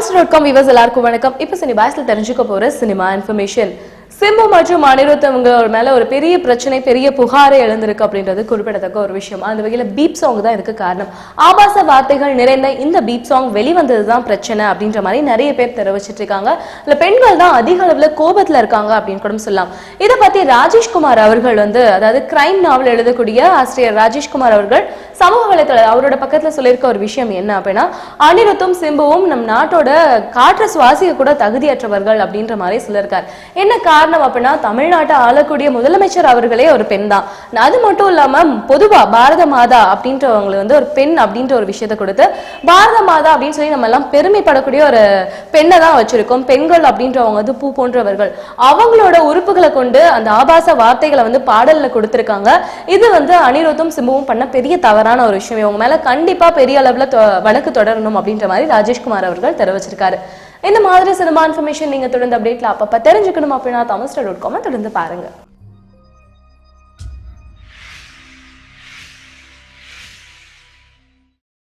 Tamils.com viewers எல்லாருக்கும் வணக்கம். இப்போ சினிபாஸ்ல தெரிஞ்சுக்க போற சினிமா இன்ஃபர்மேஷன். சிம்பு மற்றும் அனிருத் அவங்க மேல ஒரு பெரிய பிரச்சனை, பெரிய புகாரே எழுந்திருக்கு அப்படின்றது குறிப்பிடத்தக்க ஒரு விஷயம். அந்த வகையில பீப் சாங் தான் இதுக்கு காரணம். ஆபாச வார்த்தைகள் நிறைந்த இந்த பீப் சாங் வெளிவந்தது தான் பிரச்சனை அப்படின்ற மாதிரி நிறைய பேர் தெரிவிச்சிட்டு இருக்காங்க. இல்ல பெண்கள் தான் அதிக அளவுல கோபத்துல இருக்காங்க அப்படின்னு கூட சொல்லலாம். இதை பத்தி ராஜேஷ்குமார் அவர்கள் அதாவது கிரைம் நாவல் எழுதக்கூடிய ஆசிரியர் ராஜேஷ்குமார் அவர்கள் சமூக வலைத்தள அவரோட பக்கத்துல சொல்லியிருக்க ஒரு விஷயம் என்ன அப்படின்னா, அனிருத்தும் சிம்புவும் நம் நாட்டோட காற்று சுவாசிக்க கூட தகுதியற்றவர்கள் அப்படின்ற மாதிரி சொல்லியிருக்காரு. என்ன காரணம் அப்படின்னா, தமிழ்நாட்டை ஆளக்கூடிய முதலமைச்சர் அவர்களே ஒரு பெண் தான். அது மட்டும் இல்லாம பொதுவா பாரத மாதா அப்படின்றவங்களை ஒரு பெண் அப்படின்ற ஒரு விஷயத்தை கொடுத்து பாரத மாதா அப்படின்னு சொல்லி நம்ம எல்லாம் பெருமைப்படக்கூடிய ஒரு பெண்ணை தான் வச்சிருக்கோம். பெண்கள் அப்படின்றவங்க பூ போன்றவர்கள். அவங்களோட உறுப்புகளை கொண்டு அந்த ஆபாச வார்த்தைகளை பாடல்ல கொடுத்திருக்காங்க. இது அனிருத்தும் சிம்புவும் பண்ண பெரிய தவறான ஒரு விஷயம். இவங்க மேல கண்டிப்பா பெரிய அளவுல வழக்கு தொடரணும் அப்படின்ற மாதிரி ராஜேஷ்குமார் அவர்கள் தெரிவிச்சிருக்காரு. இந்த மாதிரி சினிமா இன்ஃபர்மேஷன் நீங்க தொடர்ந்து அப்டேட்ல அப்பப்ப தெரிஞ்சுக்கணும் அப்படின்னா Tamils.com தொடர்ந்து பாருங்க.